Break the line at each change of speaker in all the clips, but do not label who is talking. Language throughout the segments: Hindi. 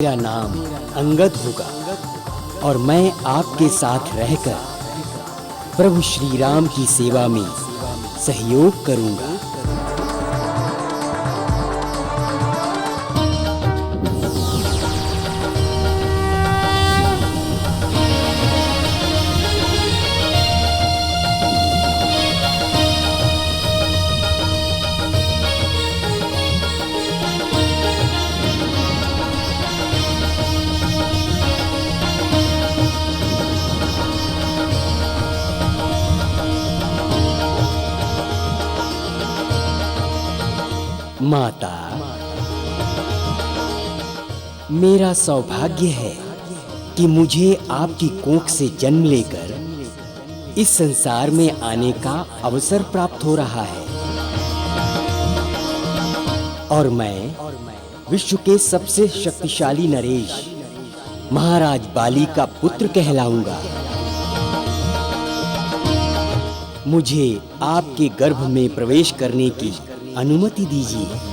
मेरा नाम अंगद होगा और मैं आपके साथ रहकर प्रभु श्री राम की सेवा में सहयोग करूंगा। माता, मेरा सौभाग्य है कि मुझे आपकी कोख से जन्म लेकर इस संसार में आने का अवसर प्राप्त हो रहा है और मैं विश्व के सबसे शक्तिशाली नरेश महाराज बाली का पुत्र कहलाऊंगा। मुझे आपके गर्भ में प्रवेश करने की अनुमति दीजिए।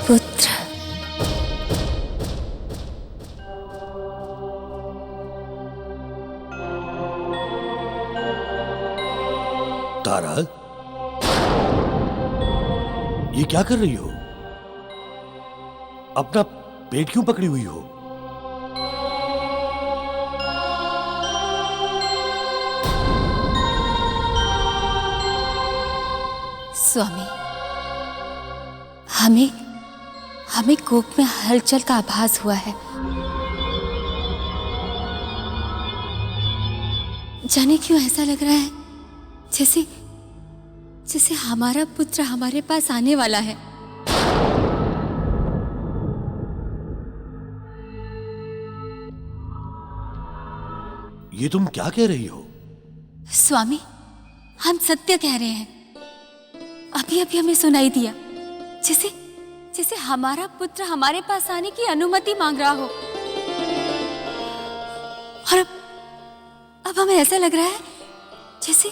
पुत्र,
तारा, ये क्या कर रही हो? अपना पेट क्यों पकड़ी हुई हो?
स्वामी, हमें कोख में हलचल का आभास हुआ है। जाने क्यों ऐसा लग रहा है जैसे हमारा पुत्र हमारे पास आने वाला है।
ये तुम क्या कह रही हो?
स्वामी, हम सत्य कह रहे हैं। अभी हमें सुनाई दिया जैसे हमारा पुत्र हमारे पास आने की अनुमति मांग रहा हो और अब हमें ऐसा लग रहा है जैसे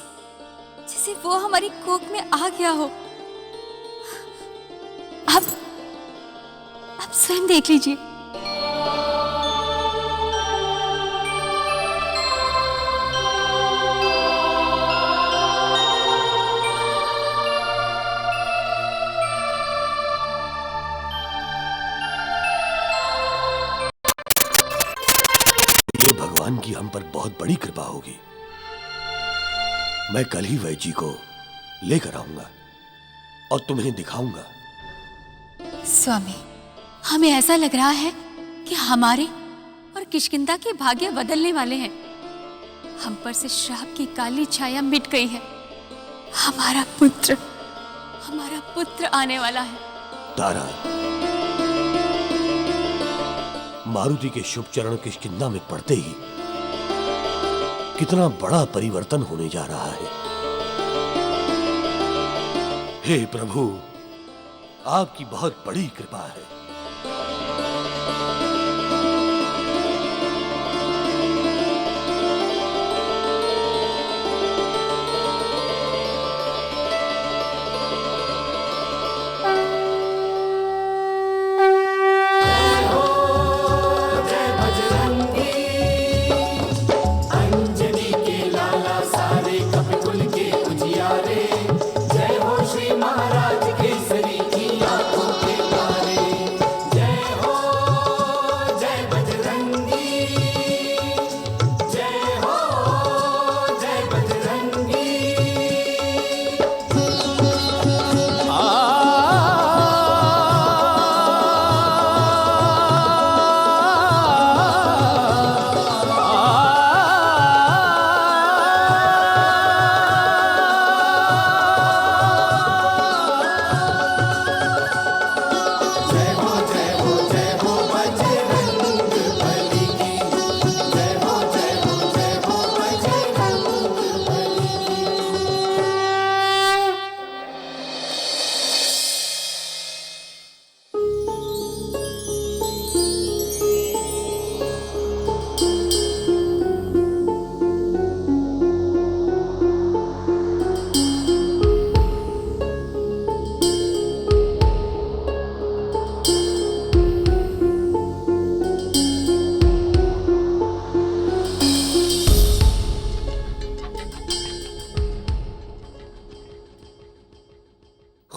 वो हमारी कोख में आ गया हो। अब स्वयं देख लीजिए।
ये भगवान की हम पर बहुत बड़ी कृपा होगी। मैं कल ही वैद्य जी को लेकर आऊंगा और तुम्हें दिखाऊंगा।
स्वामी, हमें ऐसा लग रहा है कि हमारे और किष्किंधा के भाग्य बदलने वाले हैं। हम पर से श्राप की काली छाया मिट गई है। हमारा पुत्र आने वाला है।
तारा, मारुति के शुभ चरण किष्किंधा में पड़ते ही कितना बड़ा परिवर्तन होने जा रहा है। हे प्रभु, आपकी बहुत बड़ी कृपा है।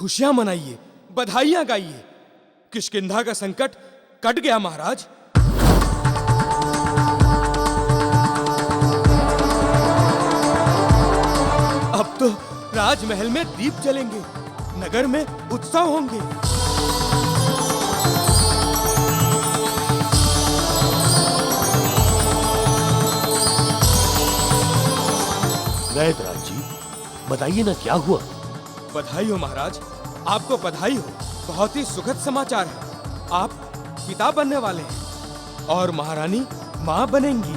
खुशियां मनाइए, बधाइयां गाइए। किष्किंधा का संकट कट गया महाराज। अब तो राजमहल में दीप जलेंगे, नगर में उत्सव होंगे।
वैदराज जी, बताइए ना क्या हुआ।
बधाई हो महाराज, आपको बधाई हो। बहुत ही सुखद समाचार है। आप पिता बनने वाले हैं और महारानी मां बनेंगी।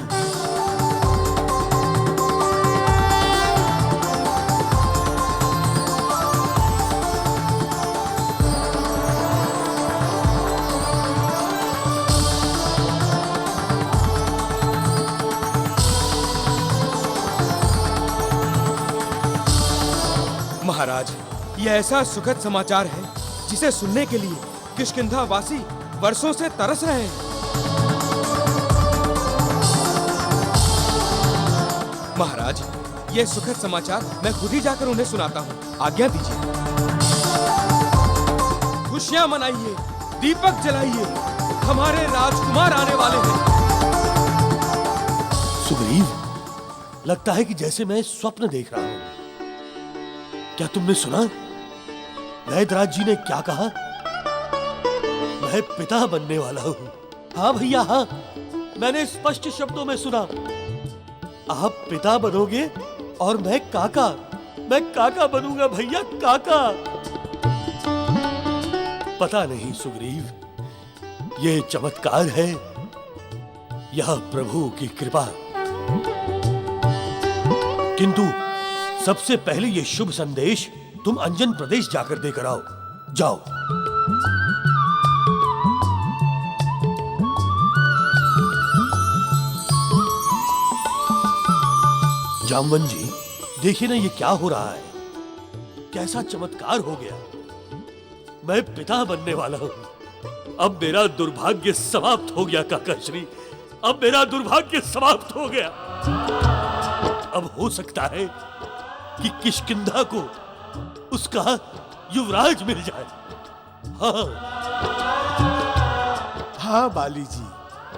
महाराज, यह ऐसा सुखद समाचार है जिसे सुनने के लिए किष्किंधा वासी वर्षों से तरस रहे हैं। महाराज, यह सुखद समाचार मैं खुद ही जाकर उन्हें सुनाता हूँ। आज्ञा दीजिए। खुशियां मनाइए, दीपक जलाइए, हमारे राजकुमार आने वाले हैं।
सुग्रीव, लगता है कि जैसे मैं स्वप्न देख रहा हूं। क्या तुमने सुना? वैदराज जी ने क्या कहा? मैं पिता बनने वाला हूं। हाँ भैया, हाँ, मैंने स्पष्ट शब्दों में सुना। आप पिता बनोगे और मैं काका बनूंगा भैया, काका। पता नहीं सुग्रीव, ये चमत्कार है या प्रभु की कृपा, किंतु सबसे पहले ये शुभ संदेश तुम अंजन प्रदेश जाकर देकर आओ। जाओ। जामवन जी, देखिए ना ये क्या हो रहा है। कैसा चमत्कार हो गया। मैं पिता बनने वाला हूं। अब मेरा दुर्भाग्य समाप्त हो गया काका श्री। अब मेरा दुर्भाग्य समाप्त हो गया। अब हो सकता है कि किष्किंधा को उसका युवराज मिल जाए।
हाँ बाली जी,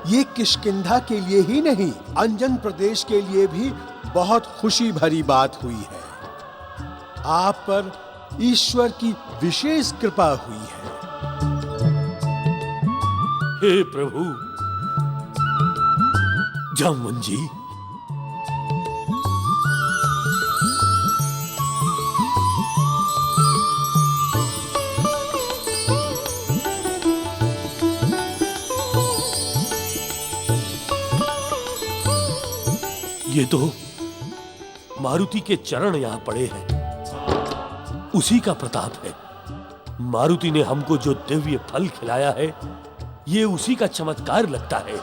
ये किष्किंधा के लिए ही नहीं, अंजन प्रदेश के लिए भी बहुत खुशी भरी बात हुई है। आप पर ईश्वर की विशेष कृपा हुई है।
हे प्रभु। जामवन जी, ये तो मारुति के चरण यहां पड़े हैं। उसी का प्रताप है। मारुति ने हमको जो दिव्य फल खिलाया है, ये उसी का चमत्कार लगता है।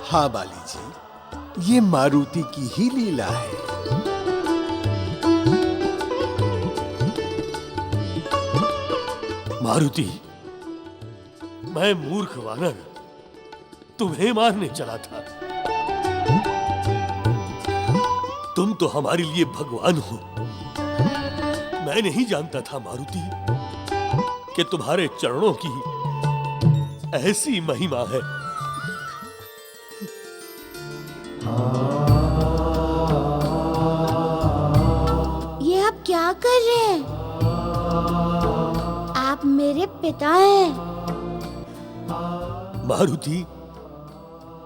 हाँ बाली जी, ये मारुति की ही लीला है।
मारुति, मैं मूर्ख वानर तुम्हें मारने चला था। तुम तो हमारे लिए भगवान हो। मैं नहीं जानता था मारुति कि तुम्हारे चरणों की ऐसी महिमा है।
ये आप क्या कर रहे हैं? आप मेरे पिता हैं।
मारुति,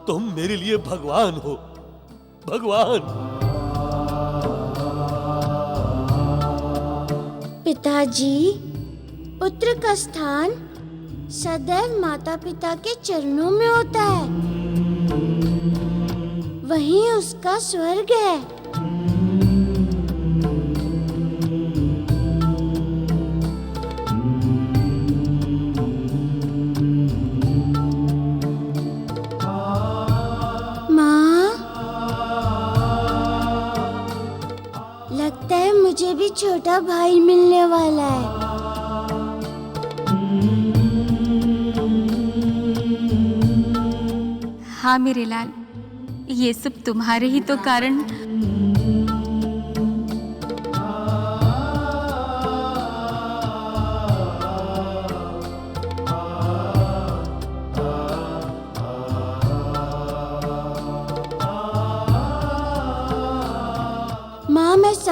तुम मेरे लिए भगवान हो, भगवान।
पिताजी, पुत्र का स्थान सदैव माता पिता के चरणों में होता है। वहीं उसका स्वर्ग है। माँ, लगता है मुझे भी छोटा भाई मिलने वाला है।
हाँ मेरे लाल, ये सब तुम्हारे ही तो कारण।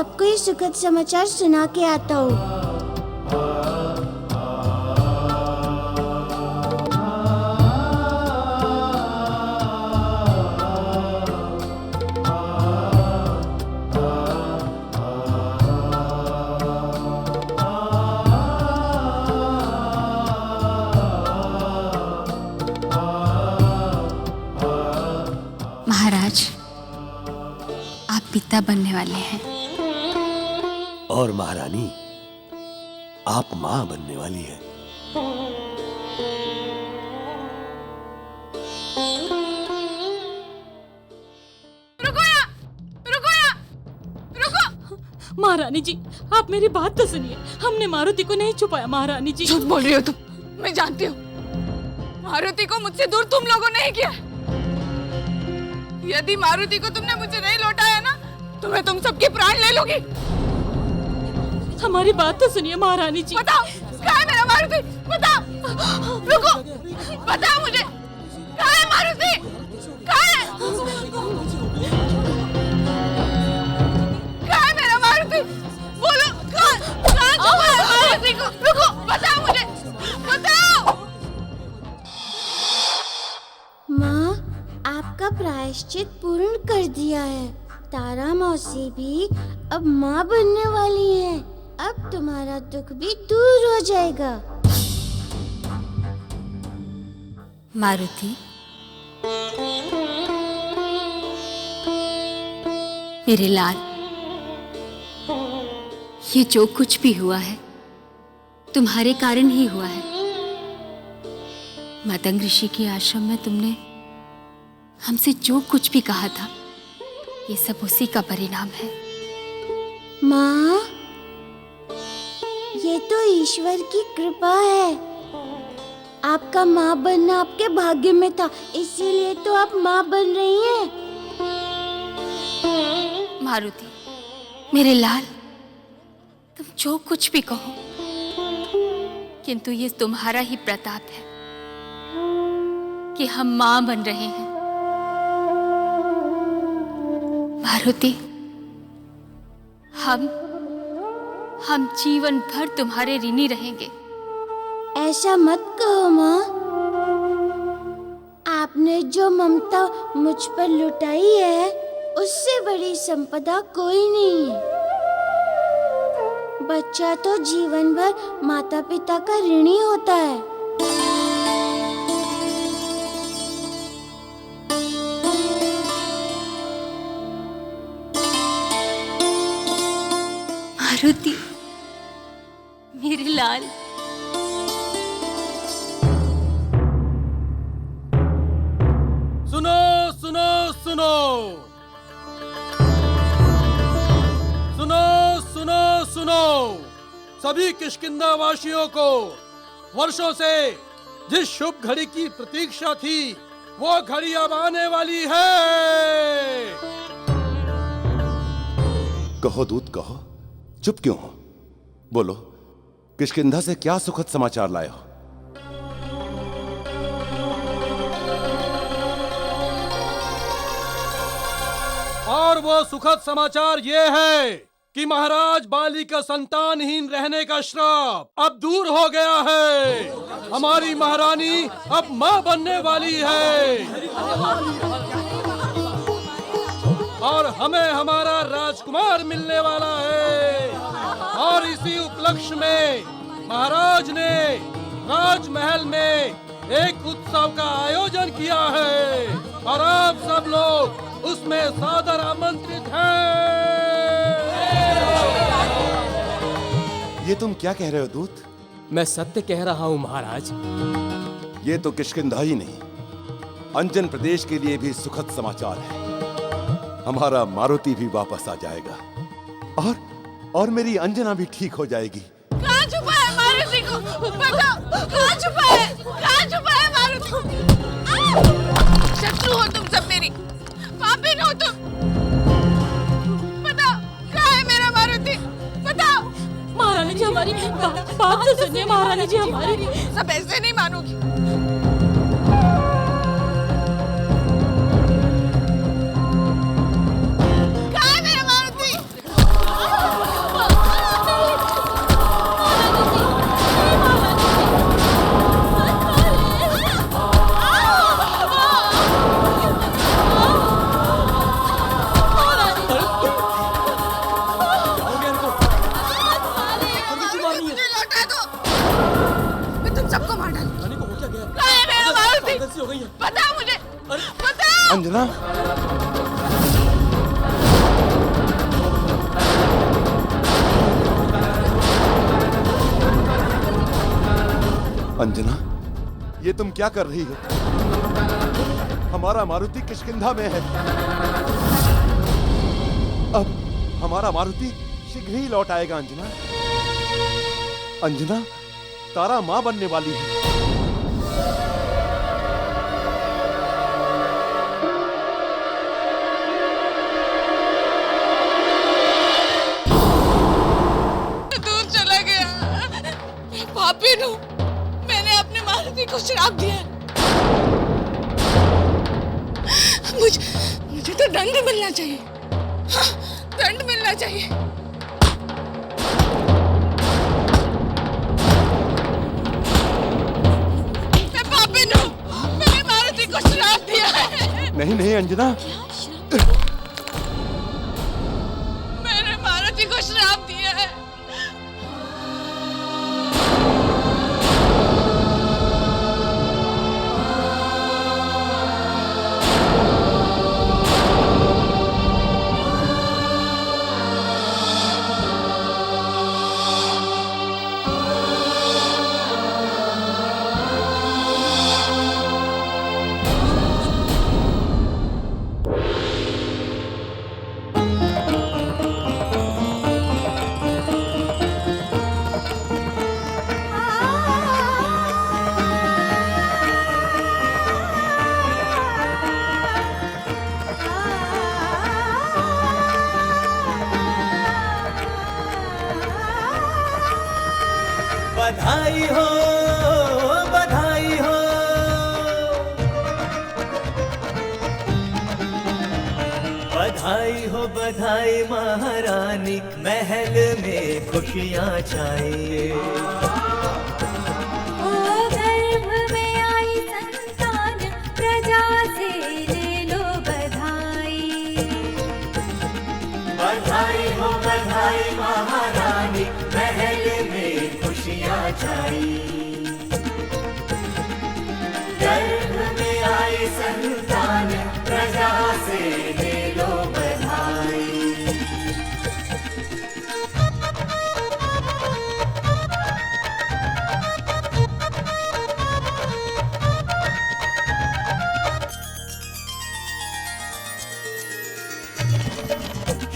सबको ये सुखद समाचार सुना के आता हूँ।
महाराज, आप पिता बनने वाले हैं।
और महारानी, आप मां बनने वाली हैं।
महारानी जी, आप मेरी बात तो सुनिए। हमने मारुति को नहीं छुपाया महारानी जी।
झूठ बोल रही हो तुम, मैं जानती हूँ। मारुति को मुझसे दूर तुम लोगों ने ही किया। यदि मारुति को तुमने मुझे नहीं लौटाया ना, तो मैं तुम सबके प्राण ले लूंगी।
हमारी बात तो सुनिए महारानी जी।
बताओ, कहाँ है मेरा मारुति? बताओ, रुको, बताओ मुझे, कहाँ है मारुति? कहाँ है? कहाँ है मेरा मारुति? बोलो, कहाँ छुपा है मारुति को? रुको, बताओ मुझे, बताओ।
माँ, आपका प्रायश्चित पूर्ण कर दिया है। तारा मौसी भी अब माँ बनने वाली है। अब तुम्हारा दुख भी दूर हो जाएगा।
मारुति, मेरे लाल, ये जो कुछ भी हुआ है तुम्हारे कारण ही हुआ है। मतंग ऋषि के आश्रम में तुमने हमसे जो कुछ भी कहा था, ये सब उसी का परिणाम है।
माँ, ये तो ईश्वर की कृपा है। आपका माँ बनना आपके भाग्य में था, इसीलिए तो आप माँ बन रही हैं।
मारुति, मेरे लाल, तुम जो कुछ भी कहो, किंतु ये तुम्हारा ही प्रताप है कि हम माँ बन रहे हैं। मारुति, हम जीवन भर तुम्हारे ऋणी रहेंगे।
ऐसा मत कहो माँ। आपने जो ममता मुझ पर लुटाई है, उससे बड़ी संपदा कोई नहीं है। बच्चा तो जीवन भर माता पिता का ऋणी होता है।
मारुति, मेरे लाल,
सुनो सुनो सुनो, सुनो सुनो सुनो, सभी किष्किंधा वासियों को वर्षों से जिस शुभ घड़ी की प्रतीक्षा थी, वो घड़ी अब आने वाली है।
कहो दूत कहो, चुप क्यों हो? बोलो, किष्किंधा से क्या सुखद समाचार लाए हो?
और वो सुखद समाचार ये है कि महाराज बाली का संतानहीन रहने का श्राप अब दूर हो गया है। हमारी महारानी अब मां बनने वाली है और हमें हमारा राजकुमार मिलने वाला है। और इसी उपलक्ष्य में महाराज ने राजमहल में एक उत्सव का आयोजन किया है और आप सब लोग उसमें सादर आमंत्रित हैं।
ये तुम क्या कह रहे हो दूत?
मैं सत्य कह रहा हूँ महाराज।
ये तो किष्किंधा ही नहीं, अंजन प्रदेश के लिए भी सुखद समाचार है। हमारा मारुति भी वापस आ जाएगा और मेरी अंजना भी ठीक हो जाएगी।
कहाँ छुपा है मारुति को? बताओ, कहाँ छुपा है? कहाँ छुपा है मारुति? शत्रु हो तुम सब मेरी, पापी हो तुम। बताओ, कहाँ है मेरा मारुति? बताओ।
महारानी जी, हमारी बात तो सुनिए। महारानी जी, हमारी
सब ऐसे नहीं मानोगी। कहाँ है मेरा मारुति?
से हो गई है?
बता मुझे, बता।
अंजना, अंजना, ये तुम क्या कर रही हो? हमारा मारुति किष्किंधा में है। अब हमारा मारुति शीघ्र ही लौट आएगा। अंजना, अंजना, तारा मां बनने वाली है।
दूर चला गया। मैं पापी हूँ। मैंने अपने मारुति को श्राप दिया। मुझे तो दंड मिलना चाहिए। हाँ, दंड मिलना चाहिए। मैं पापी हूँ। मैंने मारुति को श्राप दिया है।
नहीं नहीं अंजना,
मैंने मारुति को श्राप दिया है।
बधाई हो, बधाई हो। बधाई हो, बधाई महारानी, महल में खुशियाँ छाई।
गर्भ में आई संतान, प्रजा से ले लो बधाई।
बधाई हो, बधाई महारानी, महल में खुशियाँ छाई। गर्भ में आई संतान, प्रजा से ले लो बधाई।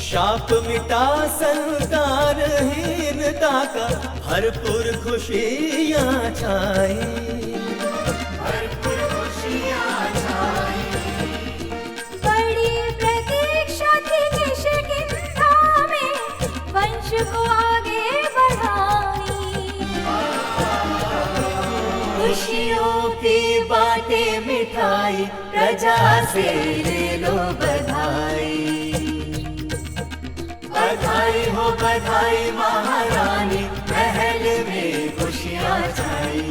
शाप मिटा संतानहीनता का, भरपूर खुशियाँ छाई। भरपूर खुशियाँ छाई।
बड़ी प्रतीक्षा थी किष्किंधा में, वंश को आगे बढ़ाई।
खुशियों की बातें मिठाई, प्रजा से ले लो बधाई। बधाई हो, बधाई महारानी, महल में खुशियाँ छाई।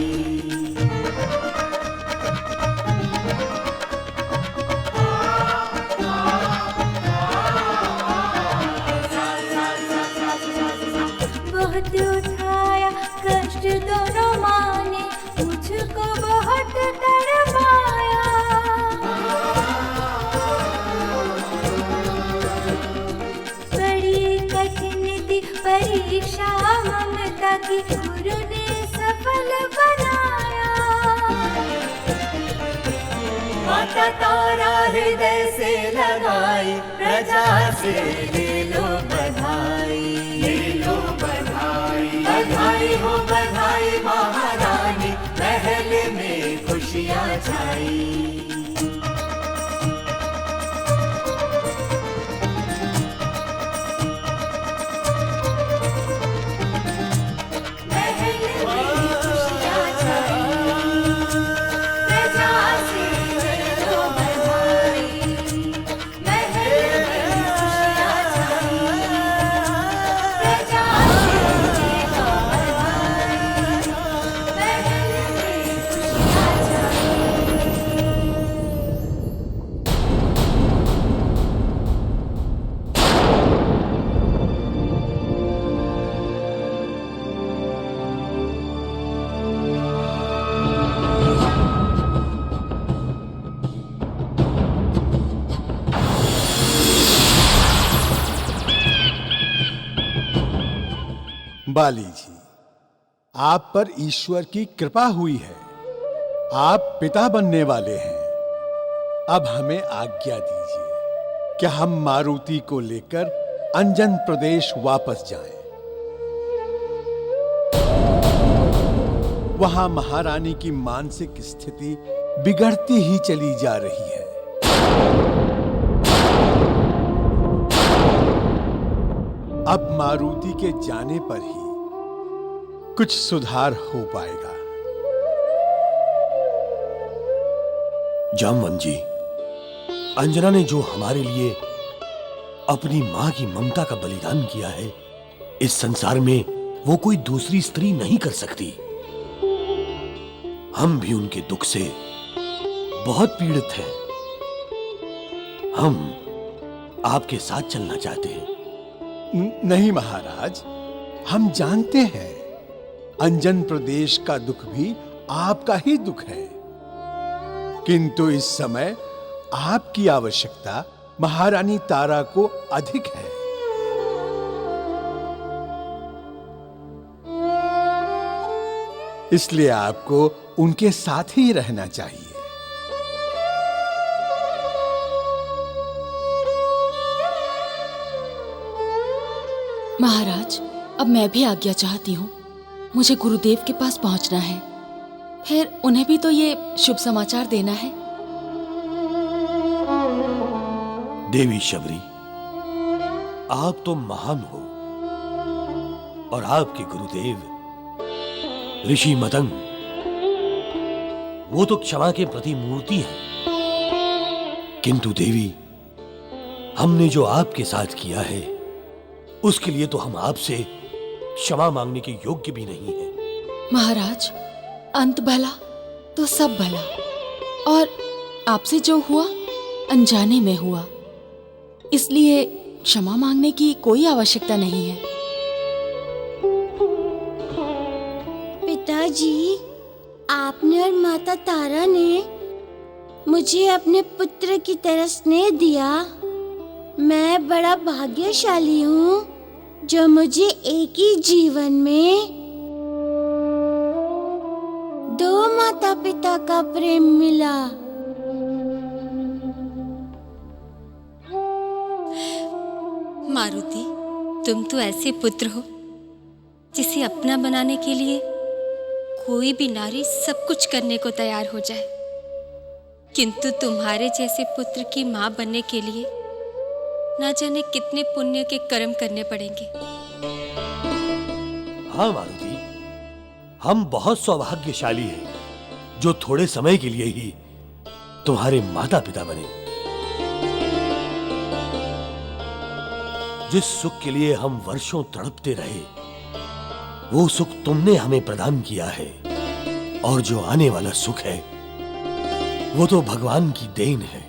बहुत उठाया कष्ट दोनों माने, मुझको बहुत तड़पाया। बड़ी कठिन थी परीक्षा ममता की, गुरु ने सफल बनाया।
माता तारा हृदय से लगाई, प्रजा से ले लो बधाई। ले लो बधाई। बधाई हो, बधाई महारानी, महल में खुशियाँ छाई।
बाली जी, आप पर ईश्वर की कृपा हुई है। आप पिता बनने वाले हैं। अब हमें आज्ञा दीजिए कि हम मारुति को लेकर अंजन प्रदेश वापस जाएं। वहां महारानी की मानसिक स्थिति बिगड़ती ही चली जा रही है। अब मारुति के जाने पर ही कुछ सुधार हो पाएगा।
जामवंत जी, अंजना ने जो हमारे लिए अपनी मां की ममता का बलिदान किया है, इस संसार में वो कोई दूसरी स्त्री नहीं कर सकती। हम भी उनके दुख से बहुत पीड़ित हैं। हम आपके साथ चलना चाहते हैं।
नहीं महाराज, हम जानते हैं अंजन प्रदेश का दुख भी आपका ही दुख है, किंतु इस समय आपकी आवश्यकता महारानी तारा को अधिक है। इसलिए आपको उनके साथ ही रहना चाहिए।
महाराज, अब मैं भी आज्ञा चाहती हूँ। मुझे गुरुदेव के पास पहुंचना है, फिर उन्हें भी तो ये शुभ समाचार देना है।
देवी शबरी, आप तो महान हो और आपके गुरुदेव ऋषि मतंग, वो तो क्षमा के प्रतिमूर्ति हैं। किंतु देवी, हमने जो आपके साथ किया है उसके लिए तो हम आपसे क्षमा मांगने के योग्य भी नहीं है।
महाराज, अंत भला तो सब भला, और आपसे जो हुआ अनजाने में हुआ, इसलिए क्षमा मांगने की कोई आवश्यकता नहीं है।
पिताजी, आपने और माता तारा ने मुझे अपने पुत्र की तरह स्नेह दिया। मैं बड़ा भाग्यशाली हूँ जो मुझे एक ही जीवन में दो माता पिता का प्रेम मिला।
मारुति, तुम तो ऐसे पुत्र हो जिसे अपना बनाने के लिए कोई भी नारी सब कुछ करने को तैयार हो जाए, किंतु तुम्हारे जैसे पुत्र की मां बनने के लिए ना जाने कितने पुण्य के कर्म करने पड़ेंगे।
हाँ मारुति, हम बहुत सौभाग्यशाली हैं जो थोड़े समय के लिए ही तुम्हारे माता पिता बने। जिस सुख के लिए हम वर्षों तड़पते रहे, वो सुख तुमने हमें प्रदान किया है, और जो आने वाला सुख है वो तो भगवान की देन है।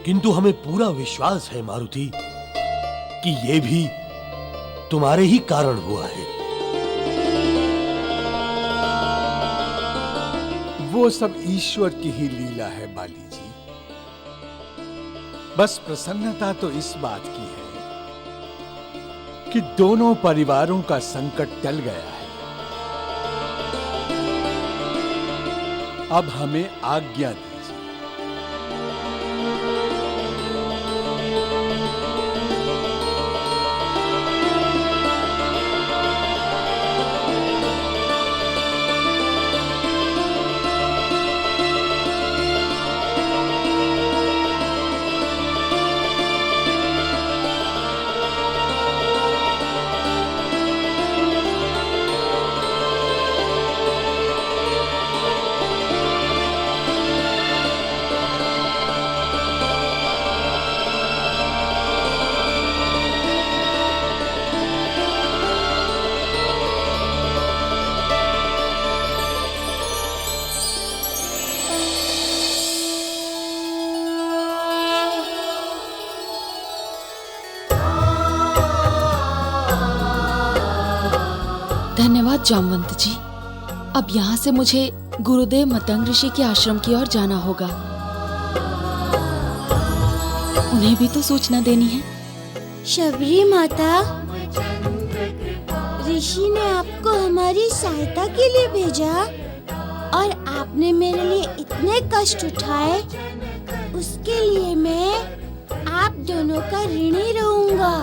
किंतु हमें पूरा विश्वास है मारुति कि ये भी तुम्हारे ही कारण हुआ है।
वो सब ईश्वर की ही लीला है बाली जी। बस प्रसन्नता तो इस बात की है कि दोनों परिवारों का संकट टल गया है। अब हमें आज्ञा दीजिए।
धन्यवाद जामवंत जी। अब यहाँ से मुझे गुरुदेव मतंग ऋषि के आश्रम की ओर जाना होगा। उन्हें भी तो सूचना देनी है।
शबरी माता, ऋषि ने आपको हमारी सहायता के लिए भेजा और आपने मेरे लिए इतने कष्ट उठाए, उसके लिए मैं आप दोनों का ऋणी रहूंगा।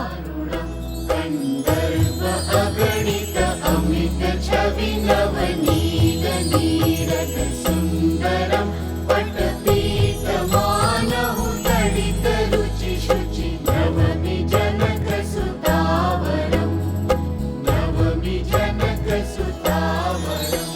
अगणित अमित छवि नवनीत नीरद सुंदरम पटपीत मानहु तडित रुचि शुचि नवमि जनक सुतावरम नवमि जनक सुतावरम।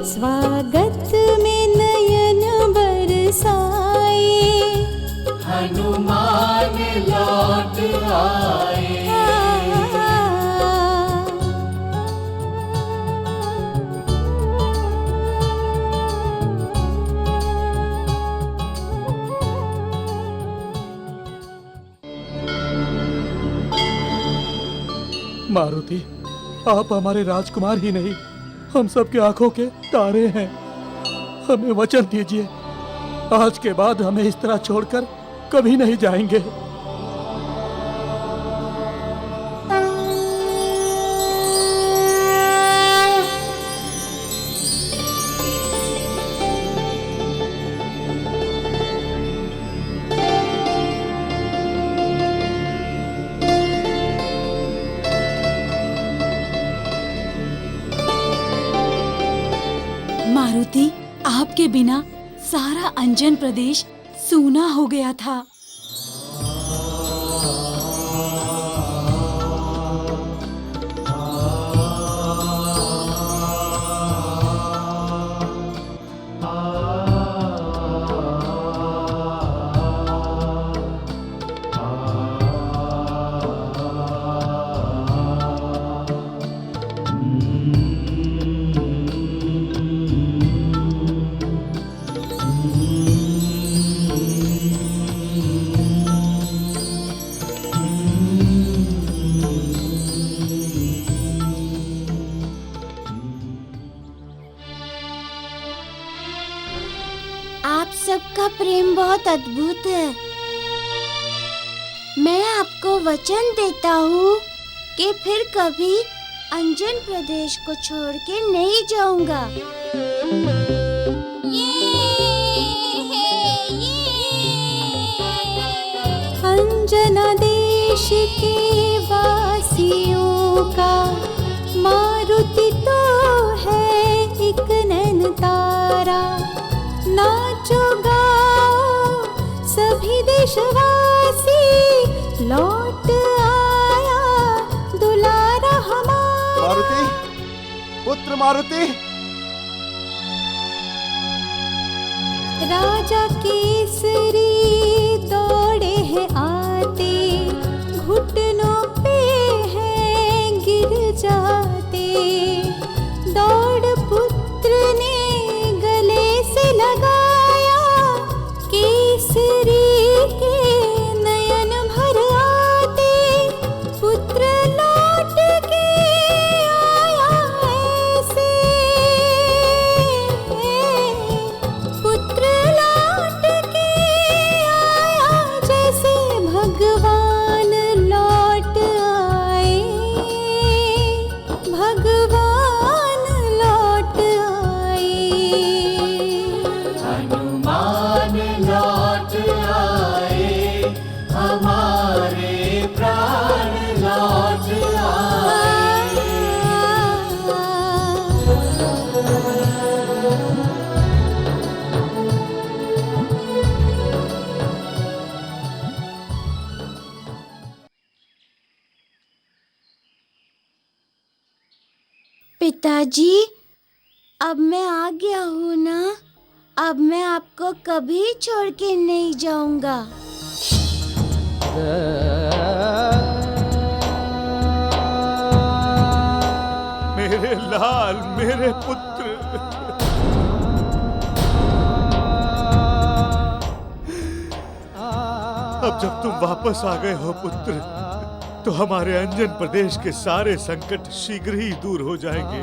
स्वागत में नयन बरसाए, हनुमान लौट आए।
मारुति, आप हमारे राजकुमार ही नहीं, हम सबके आंखों के तारे हैं। हमें वचन दीजिए, आज के बाद हमें इस तरह छोड़कर कभी नहीं जाएंगे।
मारुति, आपके बिना सारा अंजन प्रदेश सूना हो गया था।
आप सबका प्रेम बहुत अद्भुत है। मैं आपको वचन देता हूँ कि फिर कभी अंजन प्रदेश को छोड़ के नहीं जाऊंगा।
अंजना देश के वासियों का मारुति तो है एक नैन तारा। नाचो गाओ सभी देशवासी, लौट आया दुलारा हमारा।
मारुति, पुत्र मारुति।
राजा केसरी दौड़े हैं आते, घुटनों पे हैं गिर जाते। दौड़ पुत्र ने गले से लगाया, केसरी के नयन भर आते। पुत्र लौट के आया ऐसे, पुत्र लौट के
पिताजी, अब मैं आ गया हूँ ना। अब मैं आपको कभी छोड़ के नहीं जाऊंगा।
मेरे लाल, मेरे पुत्र। अब जब तुम वापस आ गए हो पुत्र, तो हमारे अंजन प्रदेश के सारे संकट शीघ्र ही दूर हो जाएंगे।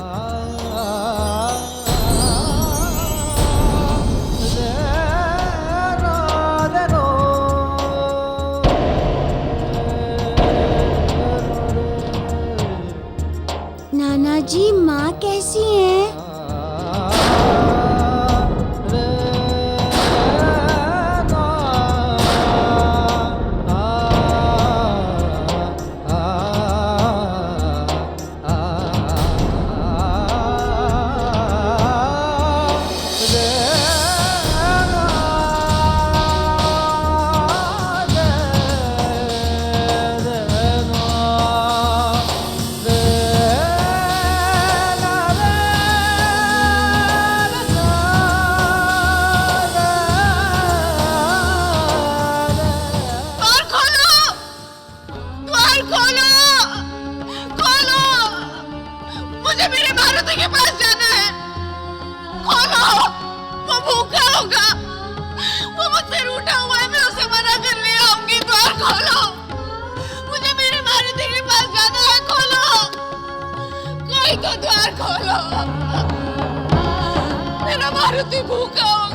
नाना जी, माँ कैसी है?
द्वार खोलो, मेरा मारुति भूखा होगा।